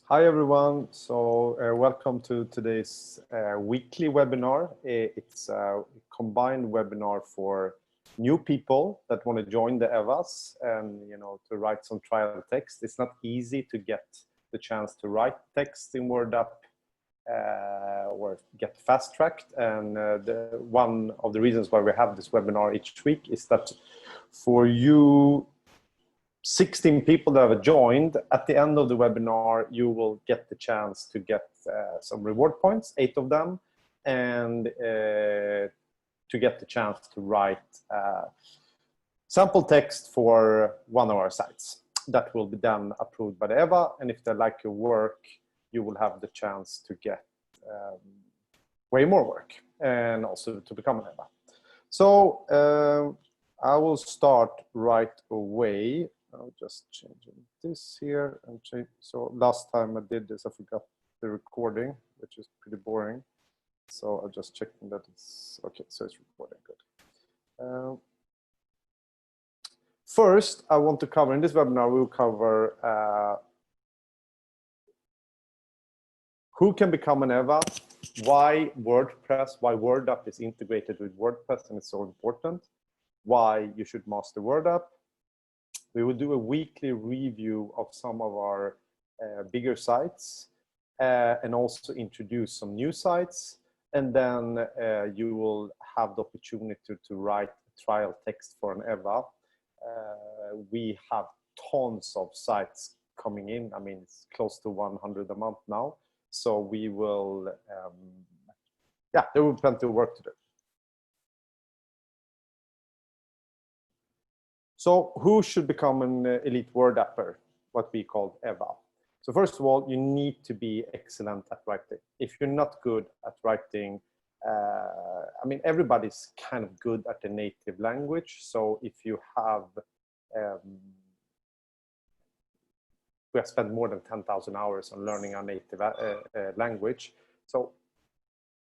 Hi everyone, so welcome to today's weekly webinar. It's a combined webinar for new people that want to join the EWAs and to write some trial text. It's not easy to get the chance to write text in WordUp or get fast-tracked, and one of the reasons why we have this webinar each week is that for you 16 people that have joined, at the end of the webinar, you will get the chance to get some reward points, 8 of them, and to get the chance to write sample text for one of our sites. That will be then approved by the EWA, and if they like your work, you will have the chance to get way more work and also to become an EWA. So I will start right away. I'll just change this here and change. So last time I did this, I forgot the recording, which is pretty boring. So I'll just check that it's okay. So it's recording, good. First, I want to cover in this webinar. We'll cover who can become an EWA, why WordPress, why WordUp is integrated with WordPress and it's so important, why you should master WordUp. We will do a weekly review of some of our bigger sites and also introduce some new sites. And then you will have the opportunity to write trial text for an EWA. We have tons of sites coming in. I mean, it's close to 100 a month now. So we will, yeah, there will be plenty of work to do. So who should become an elite WordUpper, what we call EWA? So first of all, you need to be excellent at writing. If you're not good at writing, I mean, everybody's kind of good at the native language. So if you have, we have spent more than 10,000 hours on learning our native language. So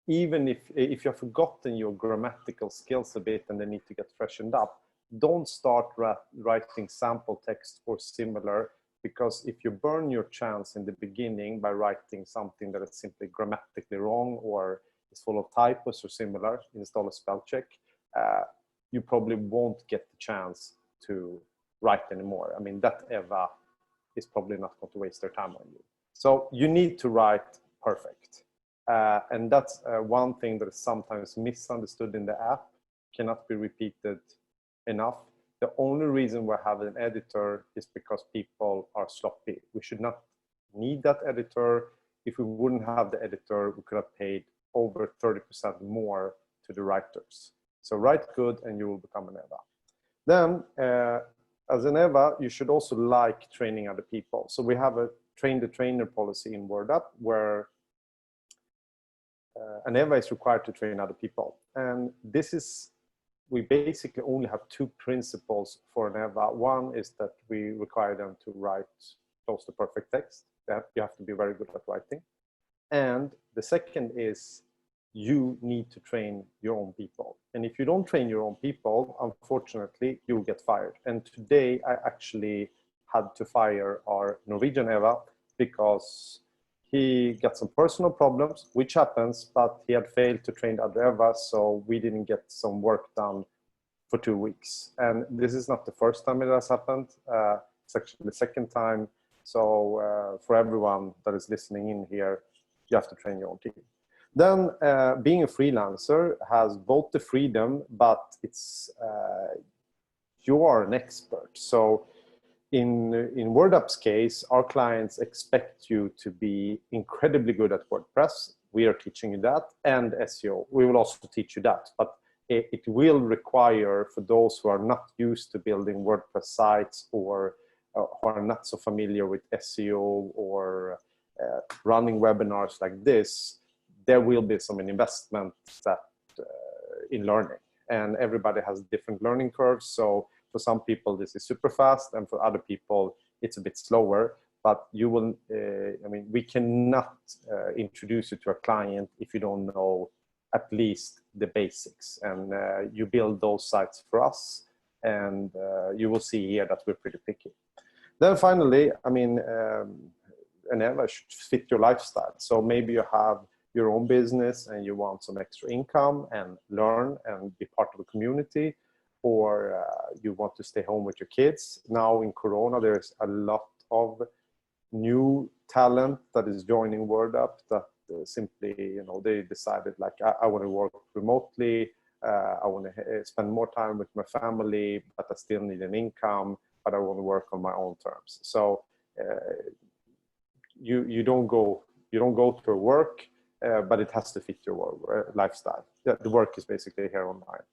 even if you have forgotten your grammatical skills a bit and they need to get freshened up, don't start writing sample text or similar, because if you burn your chance in the beginning by writing something that is simply grammatically wrong or is full of typos or similar, install a spell check, you probably won't get the chance to write anymore. I mean, that EWA is probably not going to waste their time on you. So you need to write perfect. And that's one thing that is sometimes misunderstood in the app, cannot be repeated enough. The only reason we have an editor is because people are sloppy. We should not need that editor. If we wouldn't have the editor, we could have paid over 30% more to the writers. So write good and you will become an EWA. Then as an EWA, you should also like training other people. So we have a train the trainer policy in WordUp where an EWA is required to train other people. And this is, we basically only have 2 principles for an EWA. One is that we require them to write close to perfect text. That you have to be very good at writing. And the second is you need to train your own people. And if you don't train your own people, unfortunately, you'll get fired. And today I actually had to fire our Norwegian EWA because he got some personal problems, which happens, but he had failed to train other EWAs, so we didn't get some work done for 2 weeks. And this is not the first time it has happened. It's actually the second time. So for everyone that is listening in here, you have to train your own team. Then being a freelancer has both the freedom, but it's you are an expert. So in WordUp's case, our clients expect you to be incredibly good at WordPress. We are teaching you that, and SEO. We will also teach you that, but it will require, for those who are not used to building WordPress sites or who are not so familiar with SEO or running webinars like this, there will be some investment that in learning, and everybody has different learning curves. So for some people, this is super fast, and for other people, it's a bit slower. But you will, I mean, we cannot introduce you to a client if you don't know at least the basics. And you build those sites for us, and you will see here that we're pretty picky. Then finally, I mean, an EWA should fit your lifestyle. So maybe you have your own business and you want some extra income and learn and be part of a community, or you want to stay home with your kids. Now in Corona, there's a lot of new talent that is joining WordUp that simply, you know, they decided like, I want to work remotely. I want to spend more time with my family, but I still need an income, but I want to work on my own terms. So you don't go to work, but it has to fit your lifestyle. The work is basically here online.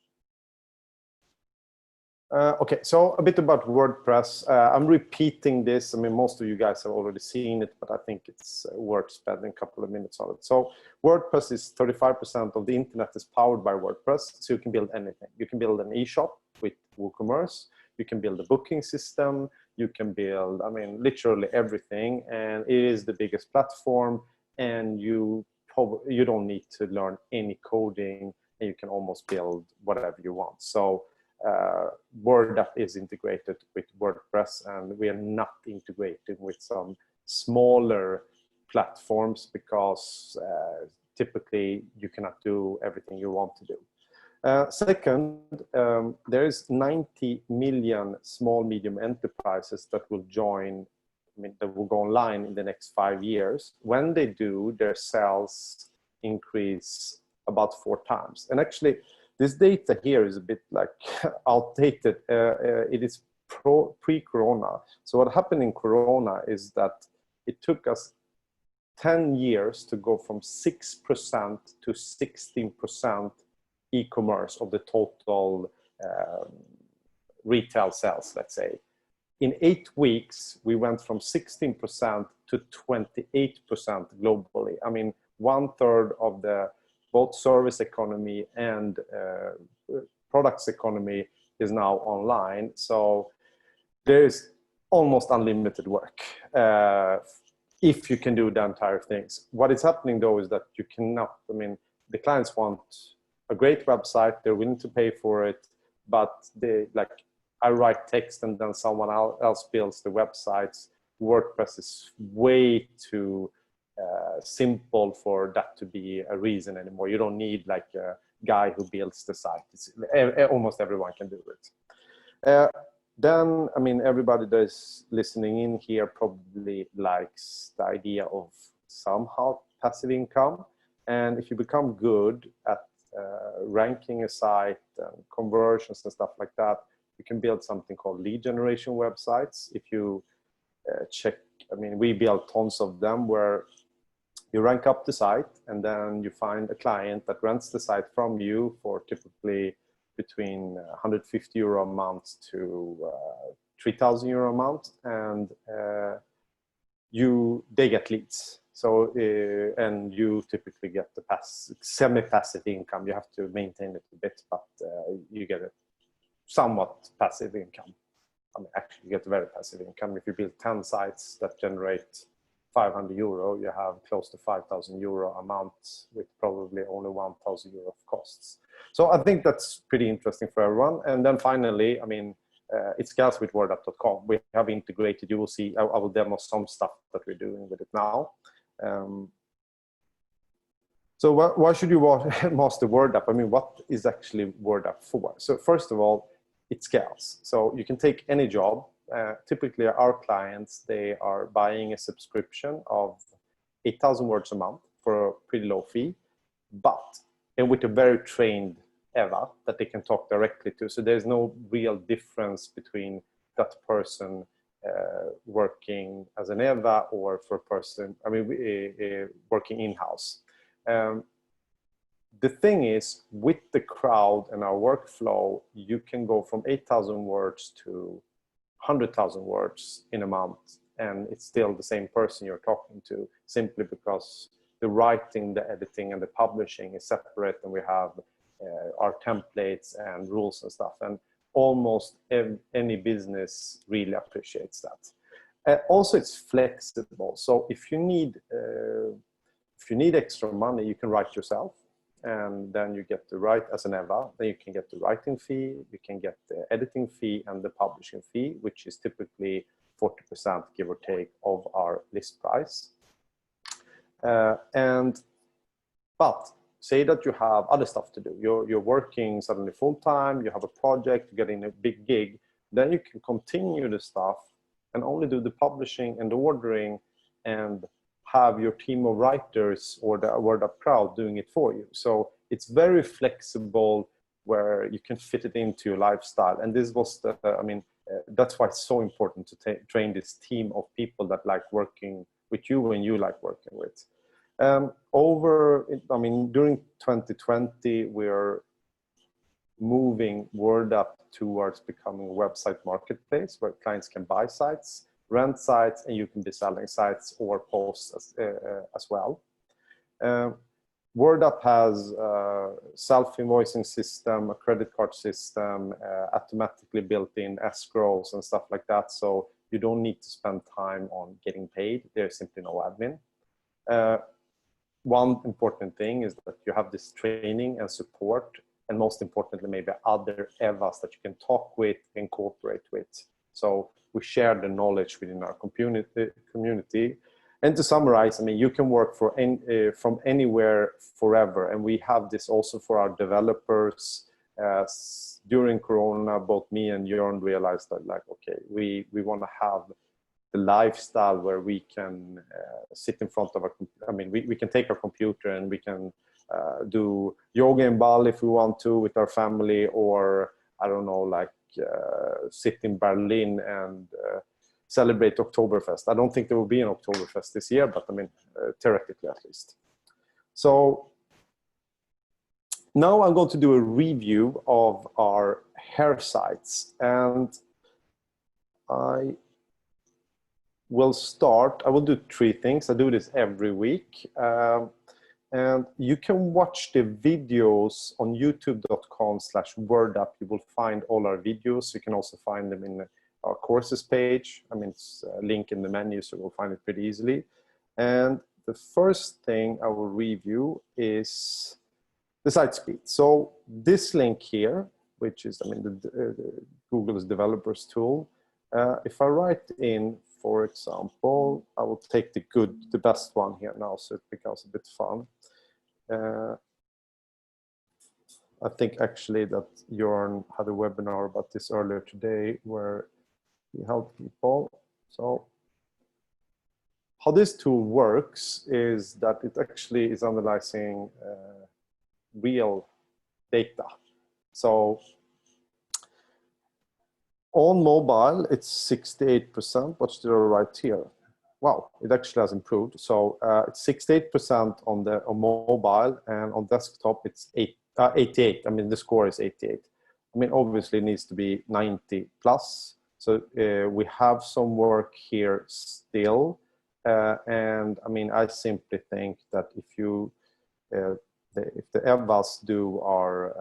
Okay, so a bit about WordPress. I'm repeating this. I mean, most of you guys have already seen it, but I think it's worth spending a couple of minutes on it. So WordPress is 35% of the internet is powered by WordPress. So you can build anything. You can build an e-shop with WooCommerce. You can build a booking system. You can build, I mean, literally everything. And it is the biggest platform. And you don't need to learn any coding. And you can almost build whatever you want. So WordUp is integrated with WordPress, and we are not integrating with some smaller platforms because typically you cannot do everything you want to do. Second, there is 90 million small medium enterprises that will join, I mean, that will go online in the next 5 years. When they do, their sales increase about 4 times. And actually, this data here is a bit like outdated. It is pre-Corona. So what happened in Corona is that it took us 10 years to go from 6% to 16% e-commerce of the total retail sales, let's say. In 8 weeks, we went from 16% to 28% globally. I mean, 1/3 of the both service economy and products economy is now online. So there is almost unlimited work if you can do the entire things. What is happening though is that you cannot, I mean, the clients want a great website, they're willing to pay for it, but they like, I write text and then someone else builds the websites. WordPress is way too simple for that to be a reason anymore. You don't need like a guy who builds the site. Almost everyone can do it. Then, I mean, everybody that is listening in here probably likes the idea of somehow passive income. And if you become good at ranking a site and conversions and stuff like that, you can build something called lead generation websites. If you check, I mean, we built tons of them where you rank up the site and then you find a client that rents the site from you for typically between 150 euro a month to 3,000 euro a month, and they get leads. So and you typically get the semi-passive income. You have to maintain it a bit, but you get a somewhat passive income. I mean, actually, you get very passive income. If you build 10 sites that generate 500 euro, you have close to 5,000 euro a month with probably only 1,000 euro of costs. So I think that's pretty interesting for everyone. And then finally, I mean, it scales with WordUp.com. We have integrated, you will see, I will demo some stuff that we're doing with it now. So why should you master WordUp? I mean, what is actually WordUp for? So first of all, it scales. So you can take any job. Typically, our clients, they are buying a subscription of 8,000 words a month for a pretty low fee, and with a very trained EWA that they can talk directly to. So there's no real difference between that person working as an EWA or for a person, I mean, working in-house. The thing is, with the crowd and our workflow, you can go from 8,000 words to 100,000 words in a month, and it's still the same person you're talking to, simply because the writing, the editing, and the publishing is separate, and we have our templates and rules and stuff, and almost any business really appreciates that. Also, it's flexible, so if you need extra money, you can write yourself, and then you get to write as an EWA. Then you can get the writing fee, you can get the editing fee and the publishing fee, which is typically 40%, give or take, of our list price. But say that you have other stuff to do. You're working suddenly full-time, you have a project, you're getting a big gig, then you can continue the stuff and only do the publishing and the ordering and have your team of writers or the WordUp crowd doing it for you. So it's very flexible where you can fit it into your lifestyle. And this was the, that's why it's so important to train this team of people that like working with you and you like working with. During 2020, we're moving WordUp towards becoming a website marketplace where clients can buy sites, rent sites, and you can be selling sites or posts as well. WordUp has a self-invoicing system, a credit card system, automatically built-in escrows and stuff like that. So you don't need to spend time on getting paid. There's simply no admin. One important thing is that you have this training and support, and most importantly, maybe other EWAs that you can talk with and cooperate with. So we share the knowledge within our community. And to summarize, you can work from anywhere forever. And we have this also for our developers. During Corona, both me and Jörn realized that, like, okay, we want to have the lifestyle where we can sit in front of we can take our computer and we can do yoga in Bali if we want to with our family, or I don't know, like sit in Berlin and celebrate Oktoberfest. I don't think there will be an Oktoberfest this year, but theoretically at least. So now I'm going to do a review of our hair sites, and I will do 3 things. I do this every week. And you can watch the videos on youtube.com/wordup. You will find all our videos. You can also find them in our courses page. It's a link in the menu, so you'll find it pretty easily. And the first thing I will review is the site speed. So this link here, which is Google's developers tool, if I write in, for example, I will take the best one here now, so it becomes a bit fun. I think actually that Jörn had a webinar about this earlier today where he helped people. So how this tool works is that it actually is analyzing real data. So on mobile, it's 68%. What's the right here? Wow, it actually has improved. So it's 68% on mobile, and on desktop it's 88. The score is 88. Obviously it needs to be 90 plus. So we have some work here still, and I simply think that if the EWAs do our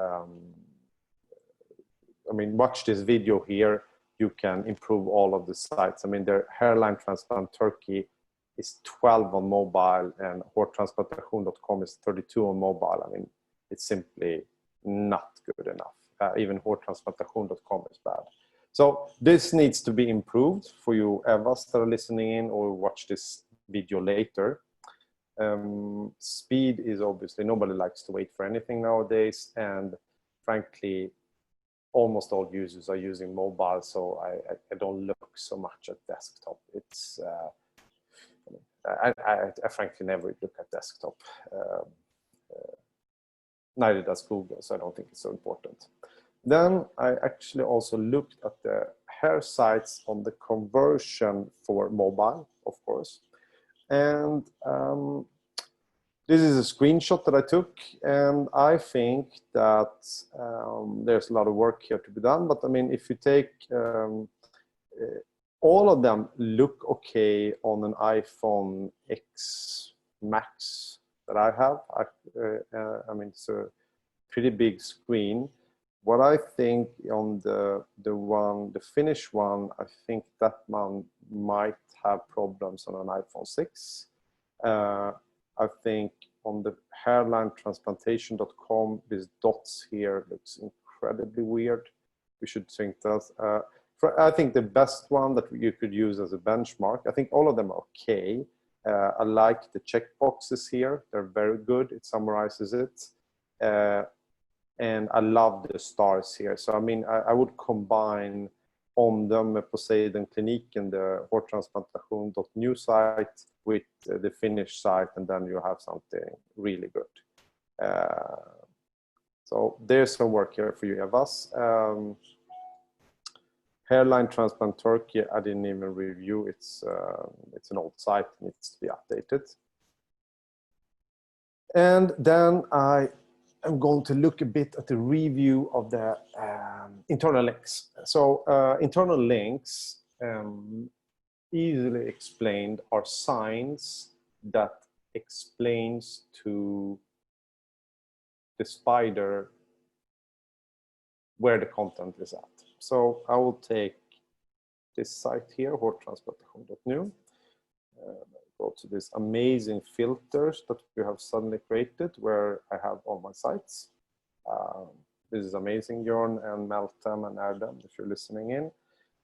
watch this video here, you can improve all of the sites. Their hairline transplant Turkey is 12 on mobile, and hårtransplantation.com is 32 on mobile. It's simply not good enough. Even hårtransplantation.com is bad. So this needs to be improved for you EWAs that are listening in or watch this video later. Speed is obviously, nobody likes to wait for anything nowadays, and frankly, almost all users are using mobile, so I don't look so much at desktop. It's I frankly never look at desktop. Neither does Google, so I don't think it's so important. Then I actually also looked at the hair sites on the conversion for mobile, of course. And this is a screenshot that I took, and I think that there's a lot of work here to be done. But if you take all of them look okay on an iPhone X Max that I have. It's a pretty big screen. What I think on the Finnish one, I think that one might have problems on an iPhone 6. I think on the hairlinetransplantation.com, these dots here looks incredibly weird. We should sync that. I think the best one that you could use as a benchmark, I think all of them are okay. I like the checkboxes here. They're very good. It summarizes it. And I love the stars here. So, I mean, I would combine Omdöme, Poseidon Clinic and the hårtransplantation.nu site with the Finnish site, and then you have something really good. So there's some work here for you, Evas. Hairline Transplant Turkey, I didn't even review. It's an old site, needs to be updated. And then I am going to look a bit at the review of the internal links. So internal links, easily explained, are signs that explains to the spider where the content is at. So I will take this site here, hårtransplantation.nu, go to these amazing filters that we have suddenly created where I have all my sites. This is amazing, Jörn and Meltem and Erdem, if you're listening in.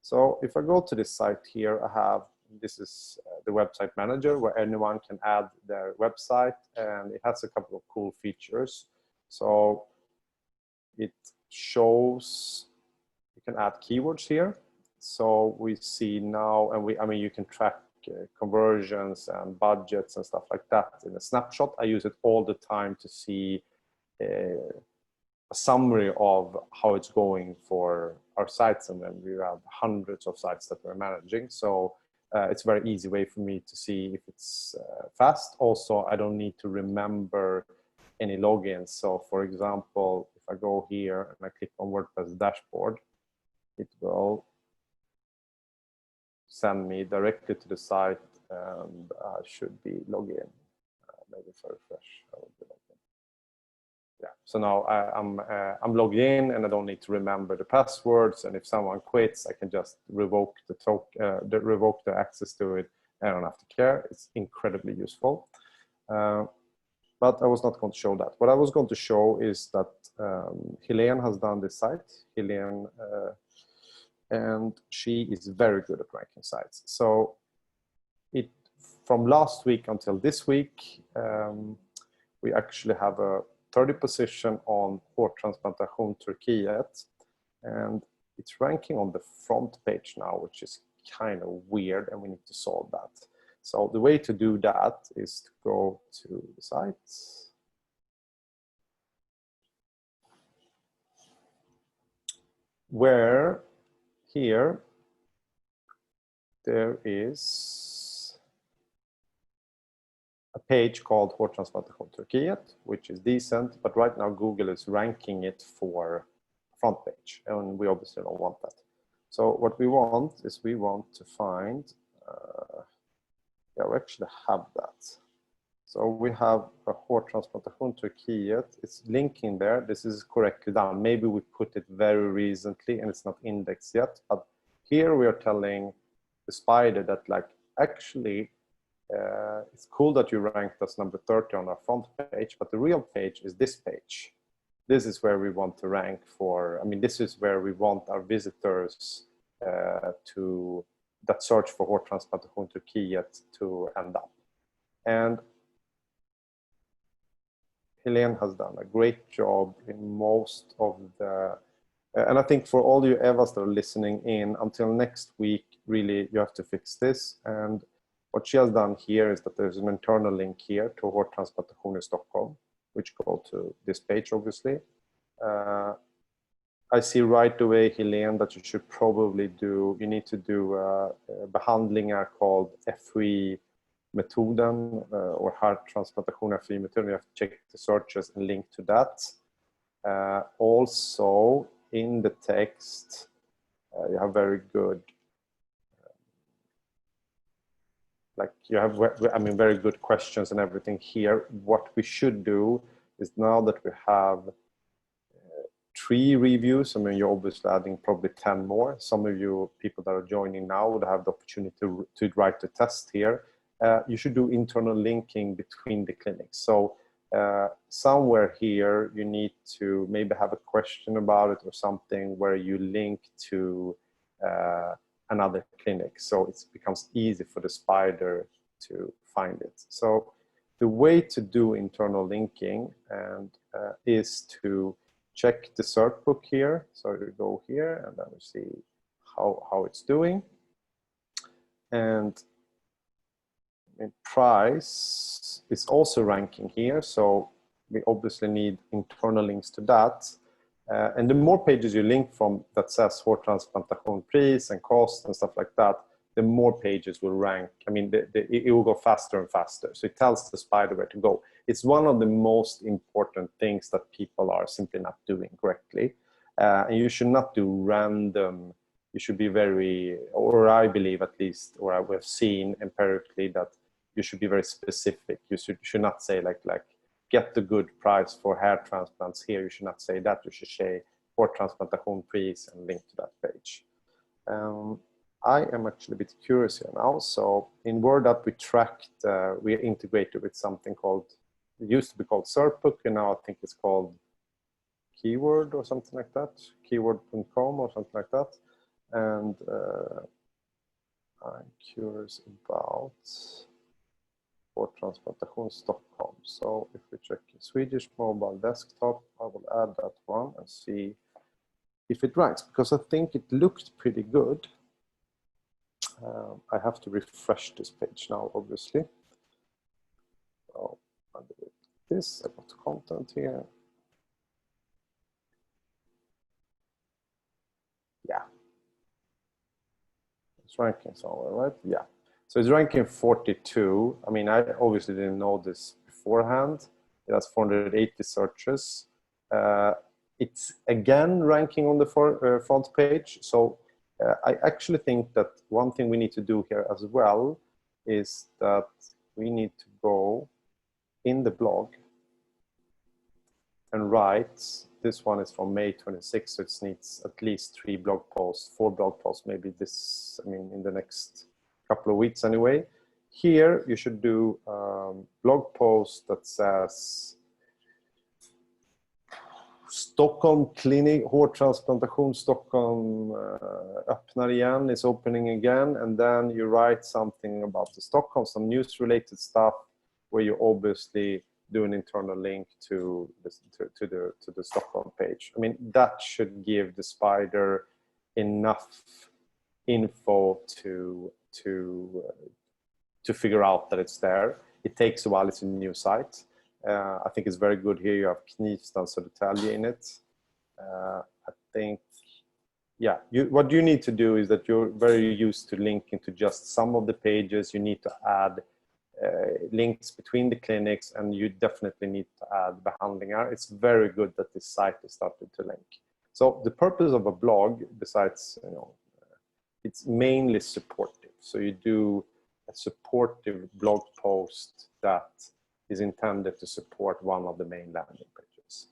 So if I go to this site here, I have, this is the website manager where anyone can add their website, and it has a couple of cool features. So it shows, you can add keywords here. So we see now, and I mean, you can track conversions and budgets and stuff like that in a snapshot. I use it all the time to see a summary of how it's going for our sites, and then we have hundreds of sites that we're managing. So it's a very easy way for me to see if it's fast. Also, I don't need to remember any logins. So for example, if I go here and I click on WordPress dashboard, it will send me directly to the site, and I should be logged in. Maybe if I refresh, I will be logged in. Yeah, so now I'm logged in, and I don't need to remember the passwords. And if someone quits, I can just revoke revoke the access to it. I don't have to care. It's incredibly useful. But I was not going to show that. What I was going to show is that Helene has done this site. Helene, and she is very good at ranking sites. So from last week until this week, we actually have a 30 position on Hårtransplantation Turkiet, and it's ranking on the front page now, which is kind of weird, and we need to solve that. So the way to do that is to go to the site. Where here there is a page called Hårtransplantation Turkiet, which is decent, but right now Google is ranking it for front page, and we obviously don't want that. So what we want is we want to find, yeah, we actually have that. So we have a Hårtransplantation Turkiet. It's linking there. This is correctly done. Maybe we put it very recently and it's not indexed yet. But here we are telling the spider that, like, actually, it's cool that you ranked as number 30 on our front page, but the real page is this page. This is where we want to rank for. I mean, this is where we want our visitors that search for Hårtransplantation Turkiet to end up. And Helene has done a great job in most of the, and I think for all you Evas that are listening in, until next week, really, you have to fix this. And what she has done here is that there's an internal link here to Hårtransplantation in Stockholm, which go to this page, obviously. I see right away, Helene, that you should probably do, you need to do behandlingar called FOI metoden or hårtransplantation FOI metoden. You have to check the searches and link to that. Also, in the text, you have very good, like you have, I mean, very good questions and everything here. What we should do is, now that we have 3 reviews, I mean, you're obviously adding probably 10 more. Some of you people that are joining now would have the opportunity to write the test here. You should do internal linking between the clinics. So somewhere here, you need to maybe have a question about it or something where you link to another clinic. So it becomes easy for the spider to find it. So the way to do internal linking is to check the cert book here. So we go here and then we see how it's doing. And price is also ranking here. So we obviously need internal links to that. And the more pages you link from that says hårtransplantation pris and cost and stuff like that, the more pages will rank. I mean, it will go faster and faster. So it tells the spider where to go. It's one of the most important things that people are simply not doing correctly. And you should not do random. You should be very, or I believe at least, or I have seen empirically that you should be very specific. You should not say like get the good price for hair transplants here. You should not say that. You should say hårtransplantation pris and link to that page. I am actually a bit curious here now. So in WordUp, we integrated with something called, it used to be called SERPbook, and now I think it's called Keyword or something like that, keyword.com or something like that. And I'm curious about hårtransplantation Stockholm. So if we check Swedish mobile desktop, I will add that one and see if it ranks, because I think it looked pretty good. I have to refresh this page now, obviously. So I'll do this. I got content here. Yeah. It's ranking somewhere, right? Yeah. So it's ranking 42. I mean, I obviously didn't know this beforehand. It has 480 searches. It's again ranking on the front page. So I actually think that one thing we need to do here as well is that we need to go in the blog and write. This one is from May 26, so it needs at least 4 blog posts, maybe this, I mean, in the next couple of weeks anyway. Here you should do blog post that says Stockholm clinic, hårtransplantation Stockholm öppnar igen, is opening again, and then you write something about the Stockholm, some news related stuff where you obviously do an internal link to the Stockholm page. I mean, that should give the spider enough info to figure out that it's there. It takes a while. It's a new site. I think it's very good here. You have Knivstan Södertälje in it. I think, yeah, what you need to do is that you're very used to linking to just some of the pages. You need to add links between the clinics, and you definitely need to add behandlingar. It's very good that this site is started to link. So the purpose of a blog, besides, you know, it's mainly supportive. So you do a supportive blog post that is intended to support one of the main landing pages.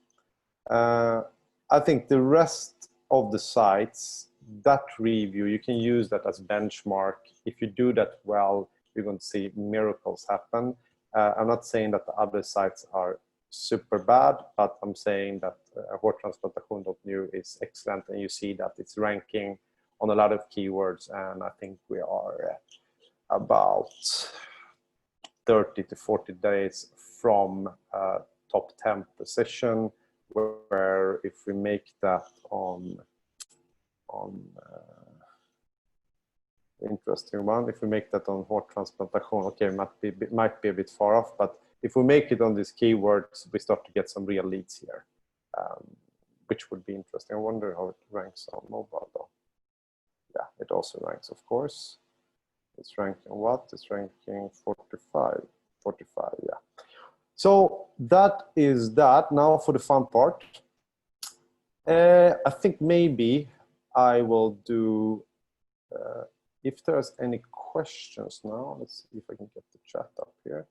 I think the rest of the sites, that review, you can use that as benchmark. If you do that well, you're going to see miracles happen. I'm not saying that the other sites are super bad, but I'm saying that hårtransplantation.nu is excellent, and you see that it's ranking on a lot of keywords, and I think we are about 30 to 40 days from top 10 position, where if we make that on interesting one, if we make that on hårtransplantation, okay, might be a bit far off, but if we make it on these keywords, we start to get some real leads here, which would be interesting. I wonder how it ranks on mobile though. Yeah, it also ranks, of course. It's ranking what? It's ranking 45, yeah. So that is that. Now for the fun part. I think maybe I will do, if there's any questions now, let's see if I can get the chat up here.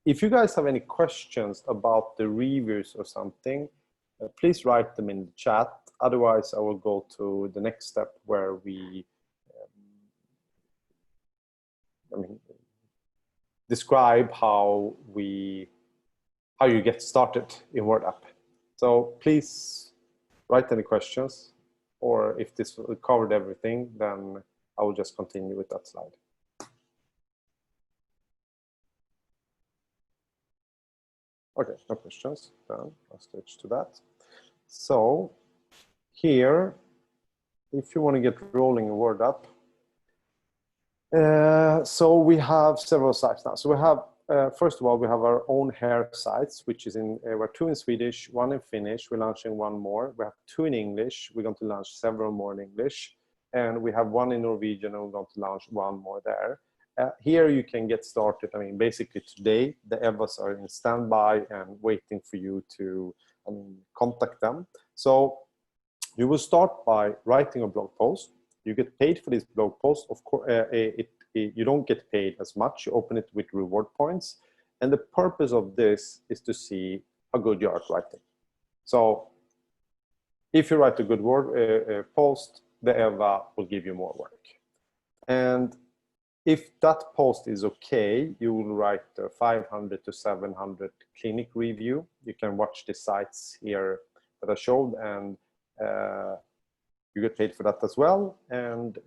If you guys have any questions about the reviews or something, please write them in the chat. Otherwise, I will go to the next step where we describe how you get started in WordUp. So please write any questions. or if this covered everything, then I will just continue with that slide. Okay, no questions, then I'll switch to that. So here, if you want to get rolling in WordUp, so we have several sites now. So we have, first of all, we have our own hair sites, which is in, we're 2 in Swedish, 1 in Finnish. We're launching 1 more. We have 2 in English. We're going to launch several more in English. And we have 1 in Norwegian, and we're going to launch 1 more there. Here you can get started. I mean, basically today, the EWAs are in standby and waiting for you to contact them. So you will start by writing a blog post. You get paid for this blog post. Of course, you don't get paid as much. You open it with reward points. And the purpose of this is to see how good you are at writing. So if you write a good post, the EWA will give you more work. And if that post is okay, you will write a 500 to 700 clinic review. You can watch the sites here that I showed, and you get paid for that as well. And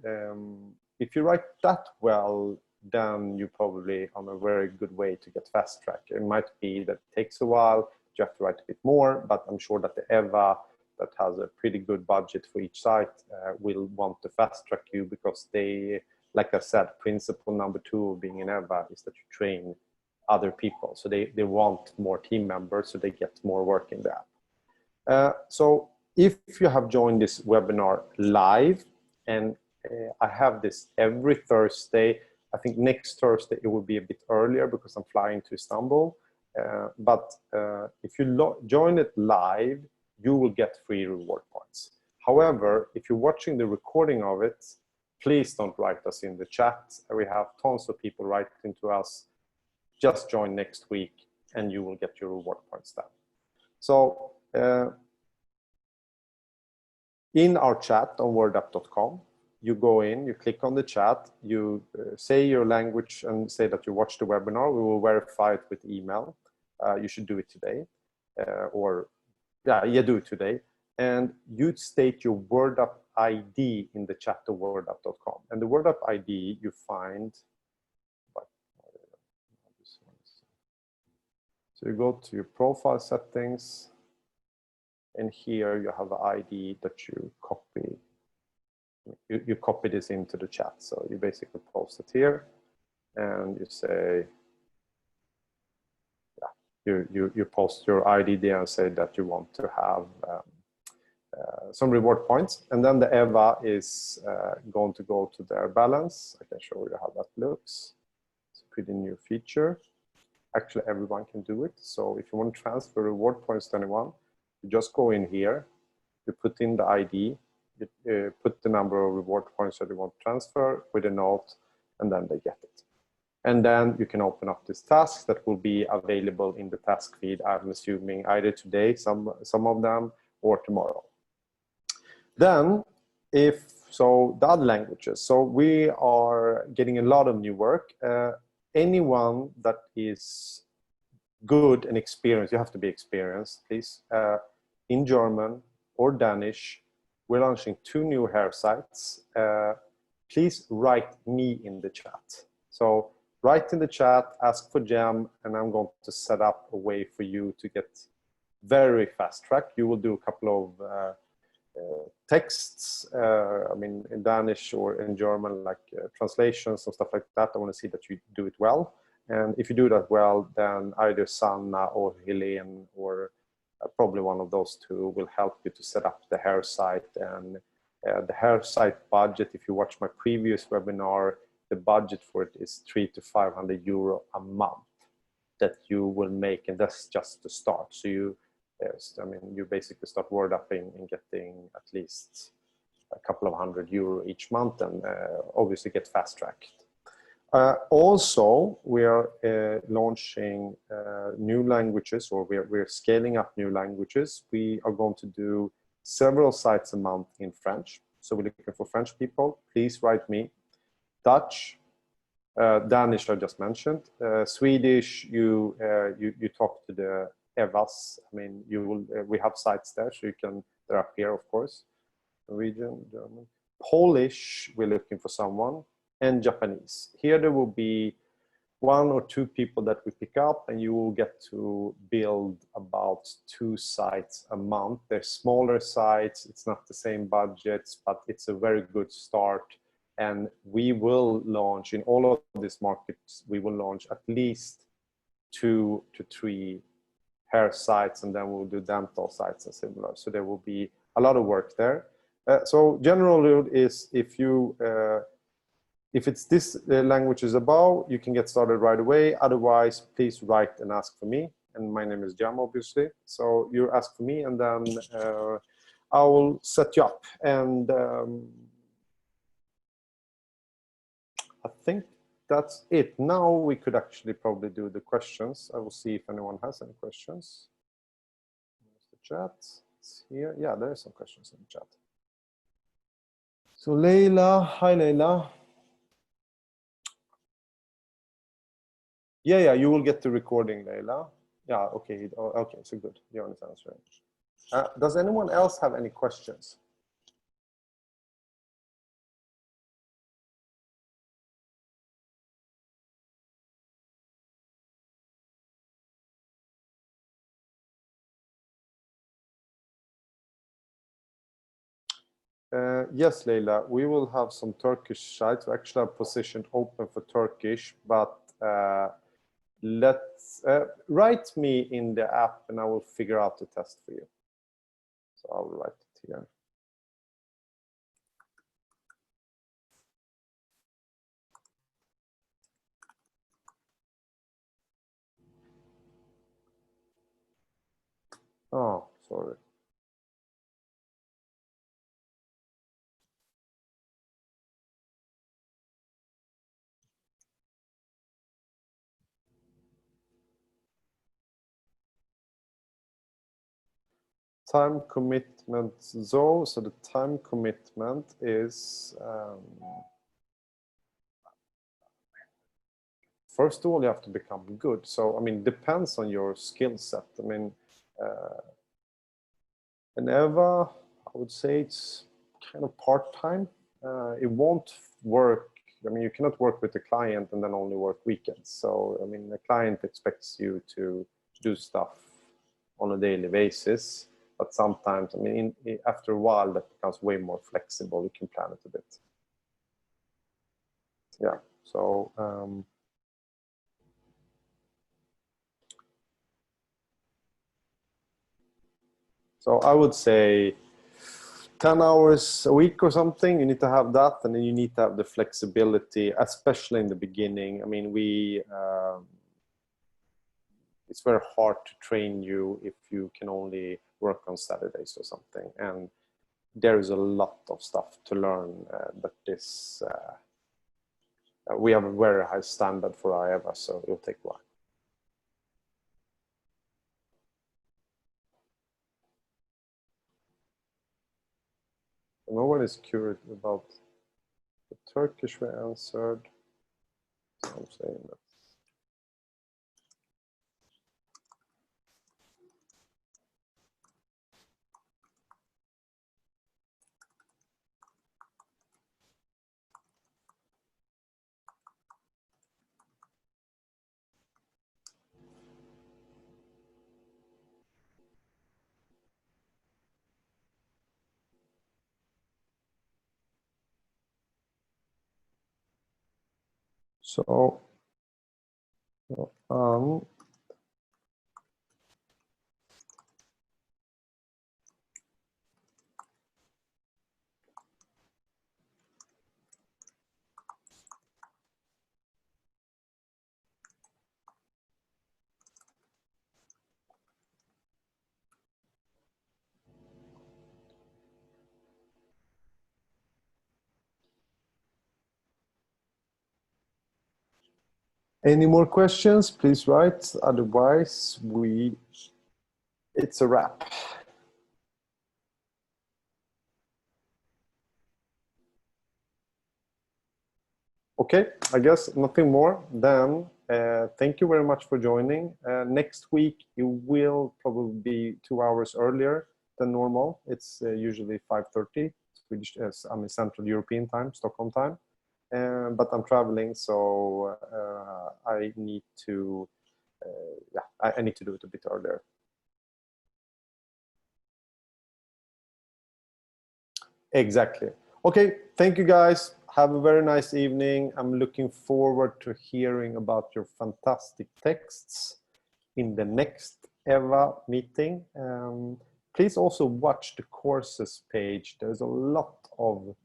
if you write that well, then you're probably on a very good way to get fast track. It might be that it takes a while, you have to write a bit more, but I'm sure that the EWA that has a pretty good budget for each site will want to fast track you, because they, like I said, principle number 2 of being an EWA is that you train other people. So they want more team members, so they get more work in the app. So if you have joined this webinar live, and I have this every Thursday, I think next Thursday it will be a bit earlier because I'm flying to Istanbul. But if you join it live, you will get free reward points. However, if you're watching the recording of it, please don't write us in the chat. We have tons of people writing to us. Just join next week and you will get your reward points then. So in our chat on wordup.com, you go in, you click on the chat, you say your language and say that you watched the webinar. We will verify it with email. You should do it today, do it today. And you state your WordUp ID in the chat of wordup.com. And the WordUp ID you find, so you go to your profile settings, and here you have an ID that you copy. You copy this into the chat. So you basically post it here, and you say, you post your ID there and say that you want to have some reward points. And then the EWA is going to go to their balance. I can show you how that looks. It's a pretty new feature. Actually, everyone can do it. So if you want to transfer reward points to anyone, you just go in here, you put in the ID, you put the number of reward points that you want to transfer with a note, and then they get it. And then you can open up this task that will be available in the task feed, I'm assuming either today, some of them, or tomorrow. Then, the other languages. So we are getting a lot of new work. Anyone that is good and experienced, you have to be experienced, please, in German or Danish. We're launching 2 new hair sites. Please write me in the chat. So write in the chat, ask for Jem, and I'm going to set up a way for you to get very fast track. You will do a couple of texts, I mean, in Danish or in German, like translations and stuff like that. I want to see that you do it well. And if you do that well, then either Sanna or Helene or probably one of those 2 will help you to set up the hair site. And the hair site budget, if you watch my previous webinar, the budget for it is 300 to 500 euro a month that you will make, and that's just the start. So you basically start WordUpping and getting at least a couple of €100 each month, and obviously get fast tracked. Also, we are launching new languages, or we're scaling up new languages. We are going to do several sites a month in French. So we're looking for French people. Please write me. Dutch, Danish I just mentioned. Swedish, you talk to the EWAs. I mean, we have sites there, so they're up here, of course. Norwegian, German. Polish, we're looking for someone, and Japanese. Here there will be 1 or 2 people that we pick up, and you will get to build about 2 sites a month. They're smaller sites, it's not the same budgets, but it's a very good start. And we will launch in all of these markets, we will launch at least 2 to 3 hair sites, and then we'll do dental sites and similar. So there will be a lot of work there. So general rule is if it's this language is above, you can get started right away. Otherwise, please write and ask for me. And my name is Jam, obviously. So you ask for me, and then I will set you up. And I think that's it. Now we could actually probably do the questions. I will see if anyone has any questions. There's the chat. It's here. Yeah, there are some questions in the chat. So Leila, hi Leila. Yeah, you will get the recording, Leila. Yeah, okay, okay, so good. You understand, right? Does anyone else have any questions? Yes, Leila, we will have some Turkish sites. We actually have positioned open for Turkish, but let's write me in the app and I will figure out the test for you. So I'll write it here. Oh, sorry. Time commitment zone. So the time commitment is first of all, you have to become good. So I mean, depends on your skill set. I mean, in EWA, I would say it's kind of part-time. It won't work. I mean, you cannot work with the client and then only work weekends. So I mean, the client expects you to do stuff on a daily basis. But sometimes, I mean, after a while, that becomes way more flexible. You can plan it a bit. Yeah. So so I would say 10 hours a week or something. You need to have that, and then you need to have the flexibility, especially in the beginning. I mean, it's very hard to train you if you can only work on Saturdays or something. And there is a lot of stuff to learn, but this we have a very high standard for EWA, so it'll take a while. No one is curious about the Turkish we answered. So I'm saying that. So any more questions, please write. Otherwise, it's a wrap. Okay, I guess nothing more. Then thank you very much for joining. Next week, it will probably be 2 hours earlier than normal. It's usually 5:30. Swedish, I mean Central European time, Stockholm time. But I'm traveling, so I need to, I need to do it a bit earlier. Exactly. Okay, thank you guys. Have a very nice evening. I'm looking forward to hearing about your fantastic texts in the next EWA meeting. Please also watch the courses page. There's a lot of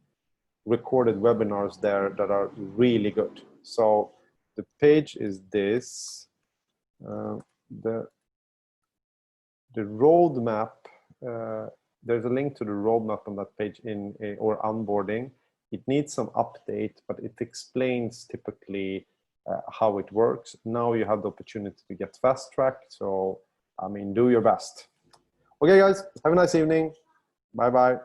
recorded webinars there that are really good. So the page is this. The roadmap, there's a link to the roadmap on that page or onboarding. It needs some update, but it explains typically how it works. Now you have the opportunity to get fast tracked. So, I mean, do your best. Okay, guys, have a nice evening. Bye-bye.